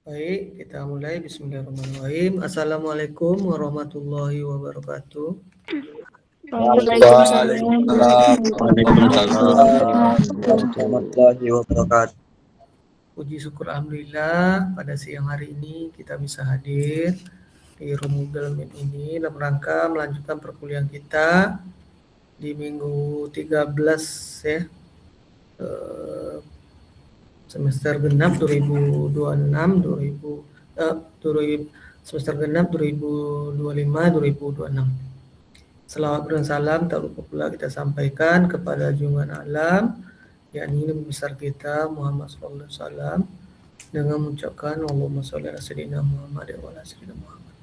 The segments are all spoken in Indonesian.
Baik, kita mulai. Bismillahirrahmanirrahim. Assalamualaikum warahmatullahi wabarakatuh. Waalaikumsalam warahmatullahi wabarakatuh. Puji syukur alhamdulillah pada siang hari ini kita bisa hadir di room Google Meet ini dalam rangka melanjutkan perkuliahan kita di minggu 13 ya. Semester genap 2026 semester genap 2025 2026. Selawat dan salam tak lupa pula kita sampaikan kepada junjungan alam, yakni Nabi besar kita Muhammad sallallahu alaihi wasallam, dengan mengucapkan Allahumma shalli ala sayyidina Muhammad wa ala sayyidina Muhammad.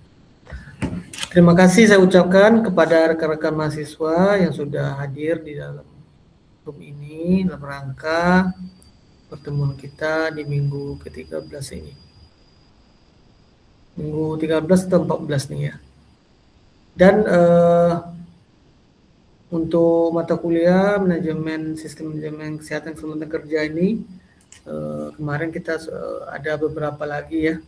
Terima kasih saya ucapkan kepada rekan-rekan mahasiswa yang sudah hadir di dalam room ini dalam rangka pertemuan kita di minggu ke-13 ini. Minggu 13 atau 14 nih ya. Dan untuk mata kuliah sistem manajemen kesehatan keselamatan kerja ini kemarin kita ada beberapa lagi ya.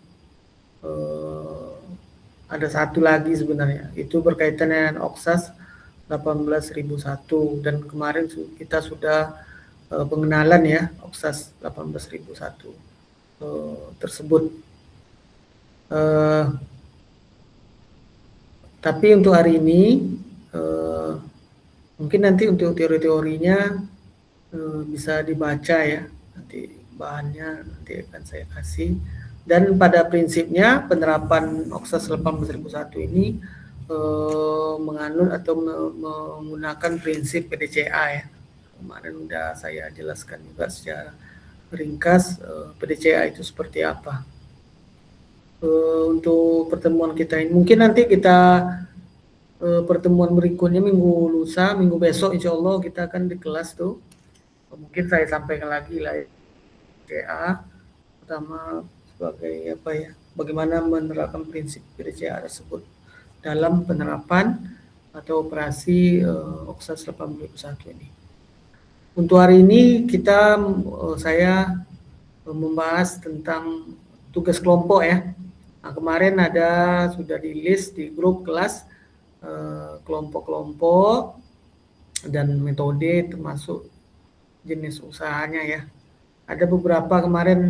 Ada satu lagi sebenarnya, itu berkaitan dengan OKSAS 18001 dan kemarin kita sudah pengenalan ya OKSAS 18001 tersebut. Tapi untuk hari ini mungkin nanti untuk teori-teorinya bisa dibaca ya, nanti bahannya nanti akan saya kasih. Dan pada prinsipnya penerapan OKSAS 18001 ini menganut atau menggunakan prinsip PDCA ya. Kemarin sudah saya jelaskan juga secara ringkas PDCA itu seperti apa. Untuk pertemuan kita ini mungkin nanti kita pertemuan berikutnya minggu lusa, minggu besok insya Allah kita akan di kelas tuh. Mungkin saya sampaikan lagi lah PDCA pertama sebagai apa ya, bagaimana menerapkan prinsip PDCA tersebut dalam penerapan atau operasi OKSAS 18001 ini. Untuk hari ini saya membahas tentang tugas kelompok ya. Nah, kemarin sudah di list di grup kelas kelompok-kelompok dan metode termasuk jenis usahanya ya. Ada beberapa kemarin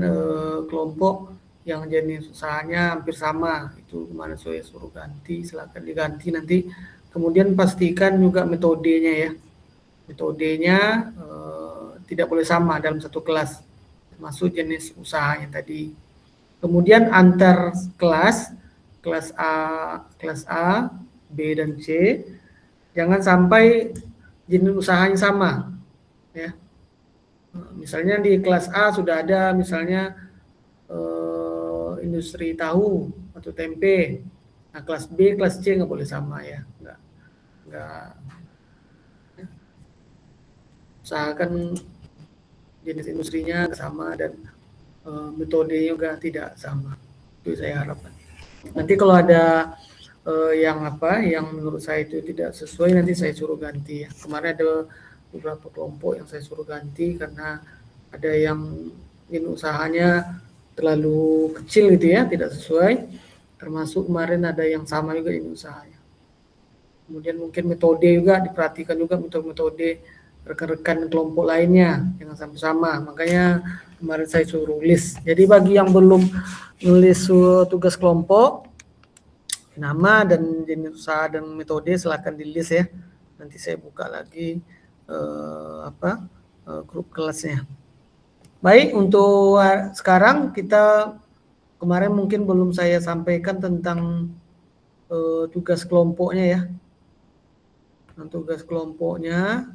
kelompok yang jenis usahanya hampir sama, itu kemarin saya suruh ganti, silakan diganti nanti. Kemudian pastikan juga metodenya ya. Metodenya tidak boleh sama dalam satu kelas, termasuk jenis usahanya tadi. Kemudian antar kelas A, B dan C, jangan sampai jenis usahanya sama ya. Misalnya di kelas A sudah ada misalnya industri tahu atau tempe. Nah, kelas B, kelas C nggak boleh sama ya. Nggak. Usahakan jenis industrinya sama dan metodenya juga tidak sama. Itu saya harapkan. Nanti kalau ada yang menurut saya itu tidak sesuai, nanti saya suruh ganti ya. Kemarin ada beberapa kelompok yang saya suruh ganti karena ada yang usahanya terlalu kecil gitu ya, tidak sesuai. Termasuk kemarin ada yang sama juga ini usahanya. Kemudian mungkin metode juga diperhatikan juga, metode rekan-rekan kelompok lainnya jangan sama-sama. Makanya kemarin saya suruh list. Jadi bagi yang belum nulis tugas kelompok, nama dan jenis usaha dan metode silakan di list ya. Nanti saya buka lagi grup kelasnya. Baik, untuk sekarang kita kemarin mungkin belum saya sampaikan tentang tugas kelompoknya ya. Nah, tugas kelompoknya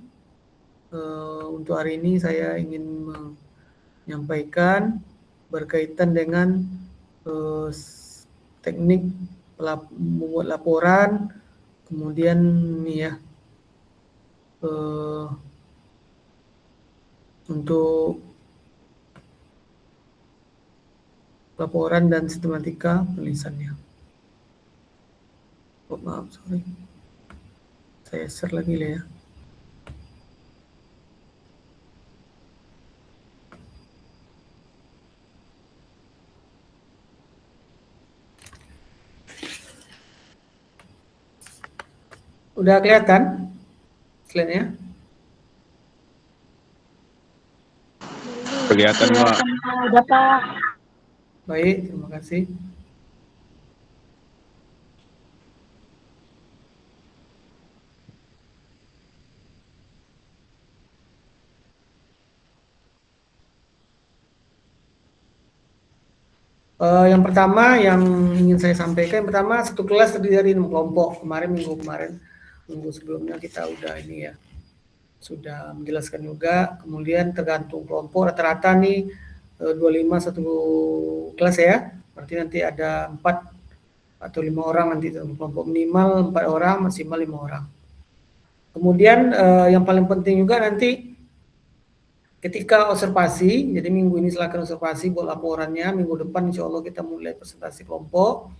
untuk hari ini saya ingin menyampaikan berkaitan dengan teknik membuat laporan, kemudian ini ya untuk laporan dan sistematika penulisannya. Oh, maaf, sorry. Saya share lagi lah ya. Udah kelihatan slide-nya? Kelihatan, Pak. Udah, Pak. Baik, terima kasih. Yang pertama yang ingin saya sampaikan, yang pertama satu kelas terdiri dari 6 kelompok. Minggu sebelumnya kita udah ini ya, sudah menjelaskan juga. Kemudian tergantung kelompok, rata-rata nih 25 satu kelas ya. Berarti nanti ada 4 atau 5 orang nanti dalam kelompok, minimal 4 orang, maksimal 5 orang. Kemudian yang paling penting juga nanti ketika observasi, jadi minggu ini silakan observasi buat laporannya. Minggu depan insya Allah kita mulai presentasi kelompok.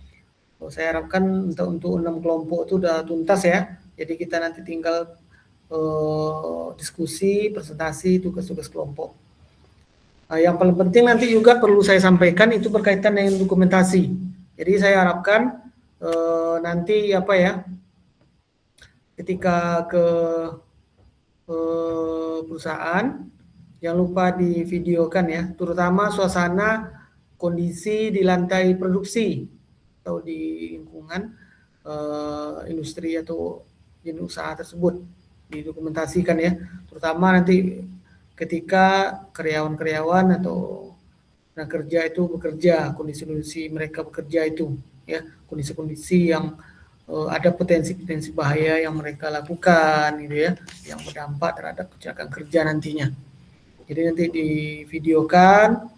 Saya harapkan untuk 6 kelompok itu udah tuntas ya. Jadi kita nanti tinggal diskusi, presentasi, tugas-tugas kelompok. Yang paling penting nanti juga perlu saya sampaikan itu berkaitan dengan dokumentasi. Jadi saya harapkan nanti apa ya, ketika ke perusahaan, jangan lupa divideokan ya, terutama suasana kondisi di lantai produksi atau di lingkungan industri atau jenis usaha tersebut, didokumentasikan ya, terutama nanti ketika karyawan-karyawan atau tenaga kerja itu bekerja, kondisi-kondisi mereka bekerja itu ya, kondisi-kondisi yang ada potensi-potensi bahaya yang mereka lakukan gitu ya, yang berdampak terhadap kecelakaan kerja nantinya. Jadi nanti divideokan,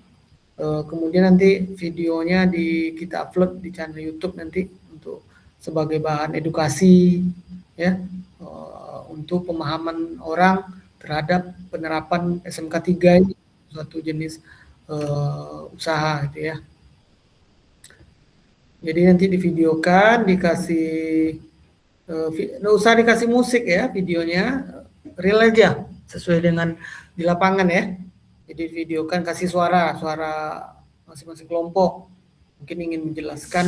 kemudian nanti videonya kita upload di channel YouTube nanti untuk sebagai bahan edukasi ya, untuk pemahaman orang terhadap penerapan SMK 3 ini, suatu jenis usaha gitu ya. Jadi nanti divideokan, dikasih nggak usah dikasih musik ya, videonya real aja sesuai dengan di lapangan ya. Jadi videokan, kasih suara masing-masing kelompok. Mungkin ingin menjelaskan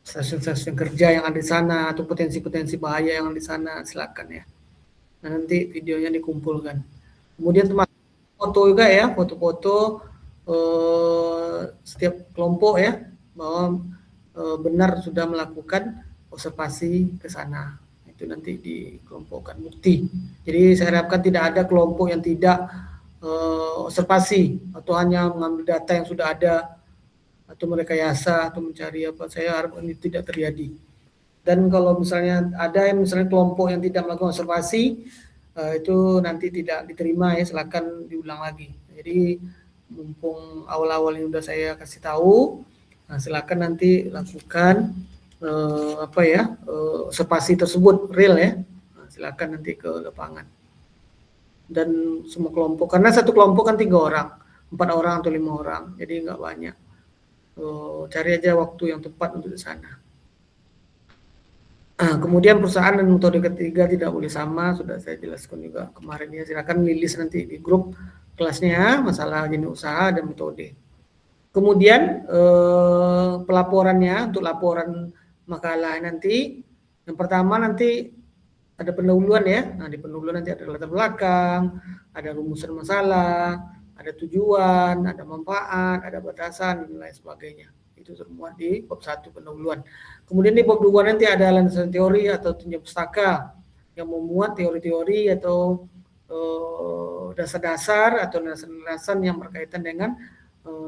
stasiun-stasiun kerja yang ada di sana atau potensi-potensi bahaya yang ada di sana, silakan ya. Nah, nanti videonya dikumpulkan. Kemudian termasuk foto juga ya, foto-foto setiap kelompok ya, bahwa benar sudah melakukan observasi ke sana. Itu nanti dikelompokkan bukti. Jadi saya harapkan tidak ada kelompok yang tidak observasi atau hanya mengambil data yang sudah ada atau merekayasa atau mencari apa. Saya harap ini tidak terjadi. Dan kalau misalnya ada yang misalnya kelompok yang tidak melakukan observasi, itu nanti tidak diterima ya, silakan diulang lagi. Jadi mumpung awal-awal ini udah saya kasih tahu, nah silakan nanti lakukan observasi tersebut real ya. Nah, silakan nanti ke lapangan. Dan semua kelompok, karena satu kelompok kan 3 orang, 4 orang atau 5 orang, jadi nggak banyak. Cari aja waktu yang tepat untuk di sana. Kemudian perusahaan dan metode ketiga tidak boleh sama, sudah saya jelaskan juga kemarin ya. Silakan lilis nanti di grup kelasnya masalah jenis usaha dan metode. Kemudian pelaporannya, untuk laporan makalah nanti, yang pertama nanti ada pendahuluan ya. Nah, di pendahuluan nanti ada latar belakang, ada rumusan masalah, ada tujuan, ada manfaat, ada batasan dan lain sebagainya. Itu termuat di bab 1 pendahuluan. Kemudian di bab 2 nanti ada landasan teori atau tunjuk pustaka yang memuat teori-teori atau dasar-dasar atau landasan yang berkaitan dengan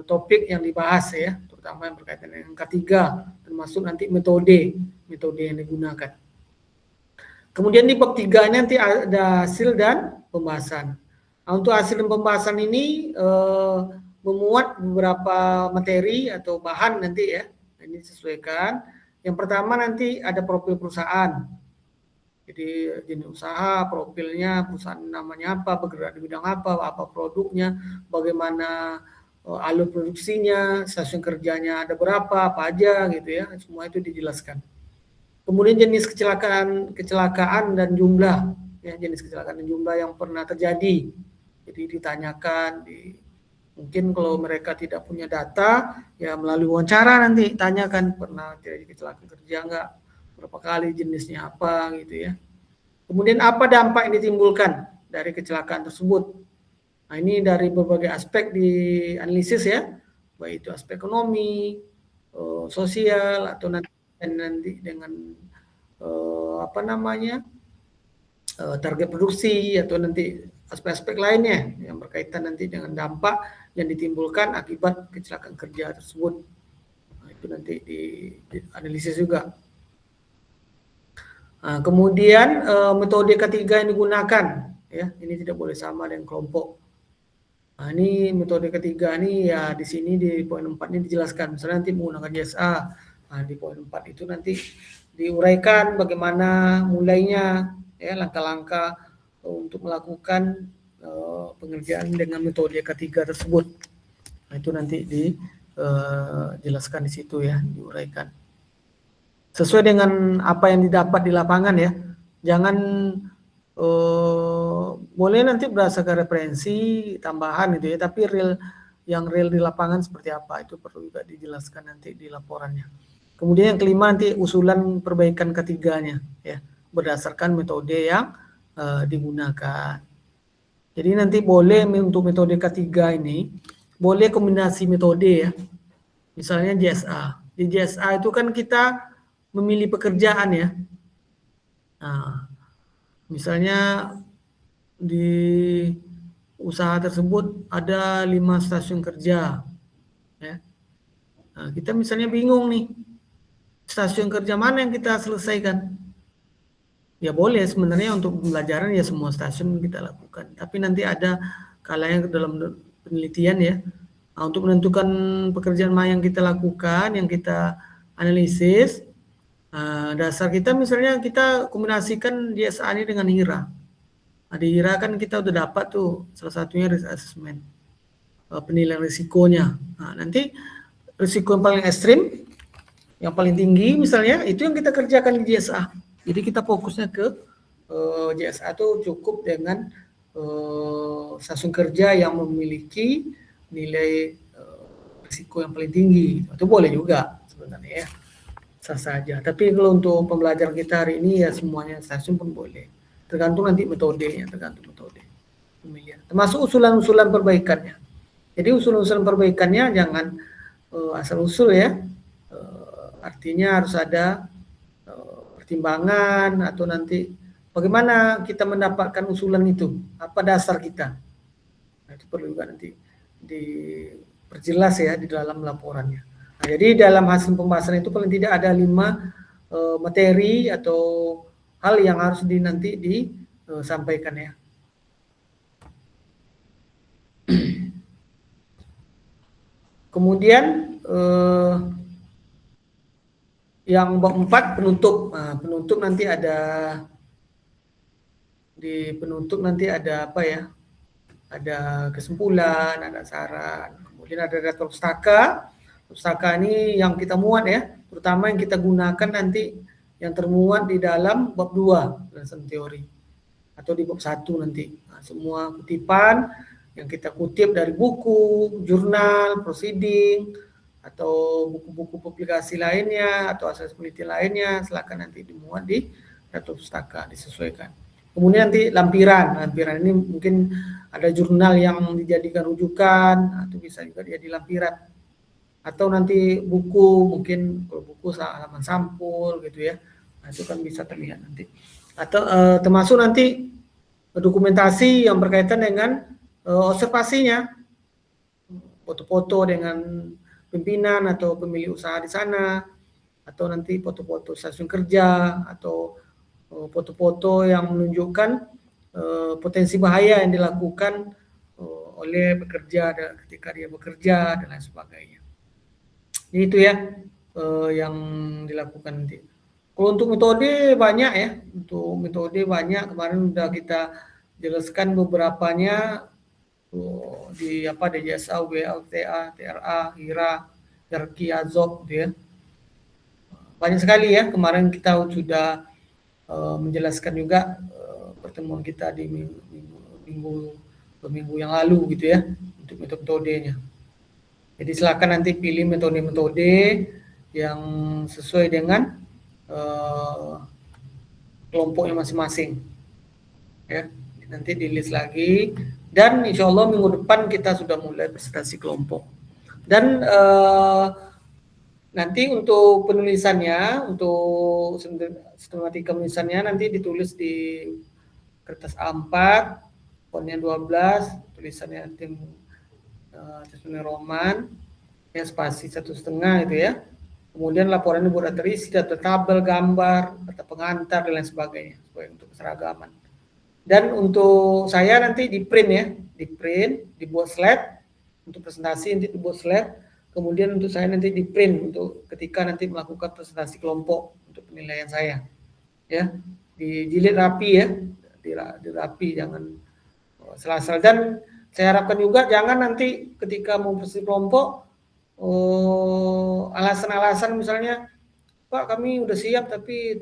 topik yang dibahas ya, terutama yang berkaitan dengan ketiga, termasuk nanti metode yang digunakan. Kemudian di bab 3 nanti ada hasil dan pembahasan. Nah, untuk hasil dan pembahasan ini memuat beberapa materi atau bahan nanti ya, ini disesuaikan. Yang pertama nanti ada profil perusahaan. Jadi jenis usaha, profilnya, perusahaan namanya apa, bergerak di bidang apa produknya, bagaimana alur produksinya, stasiun kerjanya ada berapa, apa aja gitu ya, semua itu dijelaskan. Kemudian jenis kecelakaan dan jumlah, ya, jenis kecelakaan dan jumlah yang pernah terjadi. Jadi ditanyakan, mungkin kalau mereka tidak punya data, ya melalui wawancara nanti tanyakan pernah terjadi kecelakaan kerja enggak, berapa kali, jenisnya apa gitu ya. Kemudian apa dampak yang ditimbulkan dari kecelakaan tersebut. Nah, ini dari berbagai aspek dianalisis ya, baik itu aspek ekonomi, sosial, atau nanti dengan target produksi, atau nanti aspek-aspek lainnya yang berkaitan nanti dengan dampak yang ditimbulkan akibat kecelakaan kerja tersebut. Nah, itu nanti dianalisis juga. Nah, kemudian metode ketiga yang digunakan ya, ini tidak boleh sama dengan kelompok. Nah, ini metode ketiga ini ya di sini di poin 4 ini dijelaskan. Misalnya nanti menggunakan JSA. Nah, di poin 4 itu nanti diuraikan bagaimana mulainya ya, langkah-langkah untuk melakukan pengerjaan dengan metode ketiga tersebut. Nah, itu nanti dijelaskan di situ ya, diuraikan. Sesuai dengan apa yang didapat di lapangan ya. Jangan boleh nanti berdasarkan referensi tambahan gitu ya, tapi yang real di lapangan seperti apa itu perlu juga dijelaskan nanti di laporannya. Kemudian yang kelima nanti usulan perbaikan ketiganya ya, berdasarkan metode yang digunakan. Jadi nanti boleh untuk metode ketiga ini boleh kombinasi metode ya. Misalnya JSA. Di JSA itu kan kita memilih pekerjaan ya. Nah, misalnya di usaha tersebut ada 5 stasiun kerja ya. Nah, kita misalnya bingung nih, stasiun kerja mana yang kita selesaikan. Ya boleh sebenarnya untuk pembelajaran ya semua stasiun kita lakukan, tapi nanti ada kalanya dalam penelitian ya. Nah, untuk menentukan pekerjaan mana yang kita lakukan, yang kita analisis, dasar kita misalnya kita kombinasikan JSA ini dengan HIRA. Nah, di HIRA kan kita udah dapat tuh salah satunya risk assessment, penilaian risikonya. Nah, nanti risiko yang paling ekstrim, yang paling tinggi misalnya, itu yang kita kerjakan di JSA. Jadi kita fokusnya ke JSA itu cukup dengan stasiun kerja yang memiliki nilai risiko yang paling tinggi. Itu boleh juga sebenarnya ya, sah saja. Tapi kalau untuk pembelajaran kita hari ini ya semuanya stasiun pun boleh. Tergantung nanti metodenya, tergantung metode pemilihan. Termasuk usulan-usulan perbaikannya. Jadi usulan-usulan perbaikannya jangan asal usul ya. Artinya harus ada pertimbangan atau nanti bagaimana kita mendapatkan usulan itu, apa dasar kita. Nah, itu perlu juga nanti diperjelas ya di dalam laporannya. Nah, jadi dalam hasil pembahasan itu paling tidak ada 5 materi atau hal yang harus nanti disampaikan ya. Kemudian yang bab 4 penutup. Nah, penutup nanti ada di penutup nanti ada apa ya? Ada kesimpulan, ada saran, kemudian ada data pustaka. Pustaka ini yang kita muat ya, terutama yang kita gunakan nanti yang termuat di dalam bab 2 penjelasan teori atau di bab 1 nanti. Nah, semua kutipan yang kita kutip dari buku, jurnal, proceeding, atau buku-buku publikasi lainnya atau hasil penelitian lainnya, silakan nanti dimuat di data pustaka, disesuaikan. Kemudian nanti lampiran ini mungkin ada jurnal yang dijadikan rujukan atau bisa juga jadi lampiran, atau nanti buku, mungkin kalau buku halaman sampul gitu ya. Nah, itu kan bisa terlihat nanti. Atau termasuk nanti dokumentasi yang berkaitan dengan observasinya, foto-foto dengan pimpinan atau pemilik usaha di sana, atau nanti foto-foto stasiun kerja, atau foto-foto yang menunjukkan potensi bahaya yang dilakukan oleh pekerja ketika dia bekerja dan lain sebagainya. Jadi itu ya yang dilakukan nanti. Kalau untuk metode banyak ya, untuk metode banyak, kemarin sudah kita jelaskan beberapanya di JSA, WLTA, TRA, HIRA, Hierarki Azov gitu ya. Banyak sekali ya, kemarin kita sudah menjelaskan juga pertemuan kita di minggu yang lalu gitu ya, untuk metodenya. Jadi silakan nanti pilih metode-metode yang sesuai dengan kelompoknya masing-masing. Ya, nanti di list lagi dan insya Allah minggu depan kita sudah mulai presentasi kelompok. Dan nanti untuk penulisannya, untuk sistematika penulisannya nanti ditulis di kertas A4, fontnya 12, tulisannya tim Times Roman, ya spasi 1,5 gitu ya. Kemudian laporannya buat terisi, data tabel, gambar, data pengantar dan lain sebagainya, supaya untuk keseragaman. Dan untuk saya nanti di print ya, di print, dibuat slide untuk presentasi, nanti dibuat slide. Kemudian untuk saya nanti di print untuk ketika nanti melakukan presentasi kelompok untuk penilaian saya, ya dijilid rapi ya, dirapi, jangan sela-sela. Dan saya harapkan juga jangan nanti ketika mau presentasi kelompok alasan-alasan misalnya, Pak kami udah siap tapi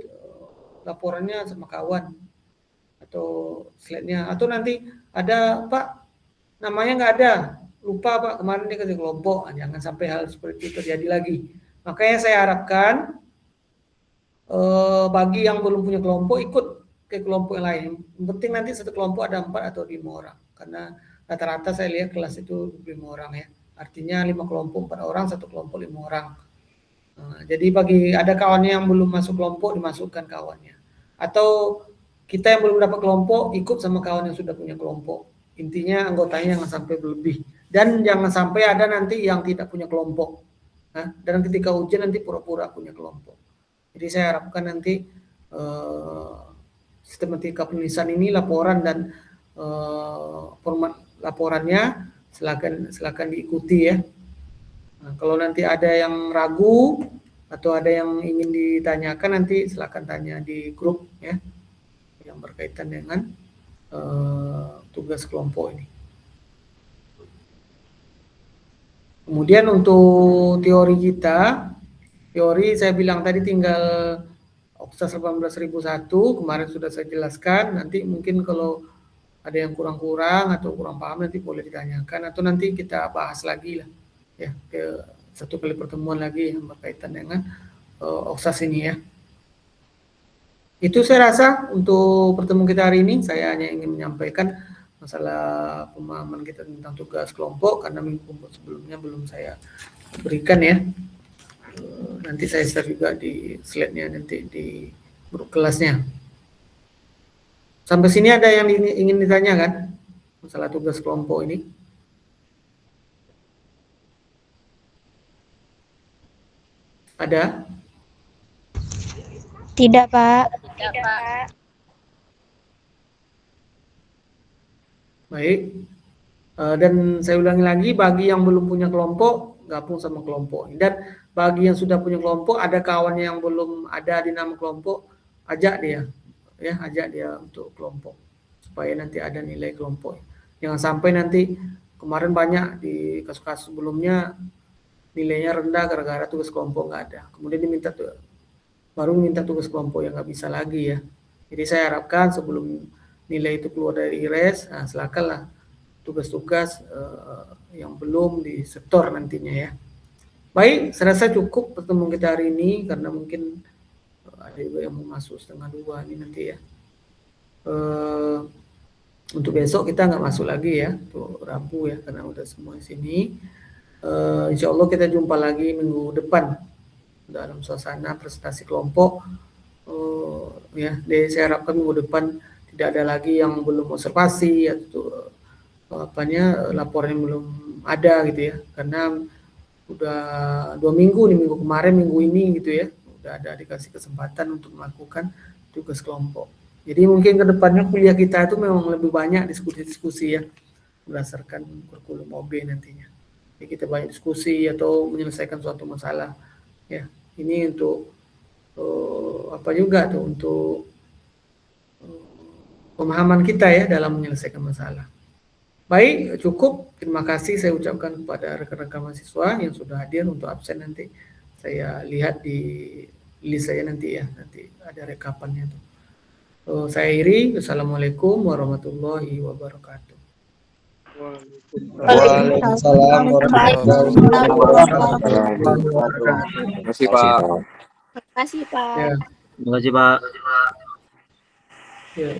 laporannya sama kawan atau slide-nya, atau nanti ada Pak namanya nggak ada, lupa Pak kemarin dia ke kelompok. Jangan sampai hal seperti itu terjadi lagi. Makanya saya harapkan bagi yang belum punya kelompok ikut ke kelompok yang lain. Yang penting nanti satu kelompok ada 4 atau 5 orang, karena rata-rata saya lihat kelas itu 5 orang ya. Artinya 5 kelompok 4 orang, satu kelompok 5 orang. Jadi bagi ada kawannya yang belum masuk kelompok, dimasukkan kawannya. Atau kita yang belum dapat kelompok ikut sama kawan yang sudah punya kelompok. Intinya anggotanya jangan sampai berlebih. Dan jangan sampai ada nanti yang tidak punya kelompok. Dan ketika ujian nanti pura-pura punya kelompok. Jadi saya harapkan nanti sistematika penulisan ini, laporan dan format laporannya silakan diikuti ya. Nah, kalau nanti ada yang ragu atau ada yang ingin ditanyakan, nanti silakan tanya di grup ya, yang berkaitan dengan tugas kelompok ini. Kemudian untuk teori kita, teori saya bilang tadi tinggal Oksa 18.001, kemarin sudah saya jelaskan. Nanti mungkin kalau ada yang kurang-kurang atau kurang paham nanti boleh ditanyakan, atau nanti kita bahas lagi lah ya, ke satu kali pertemuan lagi yang berkaitan dengan Oksas ini ya. Itu saya rasa untuk pertemuan kita hari ini. Saya hanya ingin menyampaikan masalah pemahaman kita tentang tugas kelompok, karena minggu sebelumnya belum saya berikan ya. Nanti saya share juga di slide-nya nanti di grup kelasnya. Sampai sini ada yang ingin ditanyakan masalah tugas kelompok ini? Ada? Tidak, Pak. Baik. Dan saya ulangi lagi, bagi yang belum punya kelompok, gabung sama kelompok. Dan bagi yang sudah punya kelompok, ada kawannya yang belum ada di nama kelompok, ajak dia. Ya, ajak dia untuk kelompok. Supaya nanti ada nilai kelompok. Jangan sampai nanti, kemarin banyak di kasus-kasus sebelumnya, nilainya rendah gara-gara tugas kelompok nggak ada. Kemudian baru minta tugas kelompok, yang nggak bisa lagi ya. Jadi saya harapkan sebelum nilai itu keluar dari IRES, silakanlah tugas-tugas yang belum disetor nantinya ya. Baik, saya rasa cukup pertemuan kita hari ini, karena mungkin ada juga yang mau masuk 1:30 ini nanti ya. Untuk besok kita nggak masuk lagi ya, untuk Rabu ya, karena udah semua di sini. Insya Allah kita jumpa lagi minggu depan dalam suasana presentasi kelompok ya. Jadi saya harapkan minggu depan tidak ada lagi yang belum observasi atau laporan yang belum ada gitu ya, karena udah 2 minggu nih, minggu kemarin, minggu ini gitu ya, udah ada dikasih kesempatan untuk melakukan tugas kelompok. Jadi mungkin kedepannya kuliah kita itu memang lebih banyak diskusi-diskusi ya, berdasarkan kurikulum OB nantinya. Jadi kita banyak diskusi atau menyelesaikan suatu masalah ya. Ini untuk apa juga tuh, untuk pemahaman kita ya dalam menyelesaikan masalah. Baik, cukup. Terima kasih saya ucapkan kepada rekan-rekan mahasiswa yang sudah hadir. Untuk absen nanti saya lihat di list saya nanti ya, nanti ada rekapannya tuh. Saya Iri, Wassalamualaikum warahmatullahi wabarakatuh. Waalaikumsalam warahmatullahi wabarakatuh. Terima kasih, Pak. Terima kasih, Pak. Ya. Terima kasih Pak. Ya.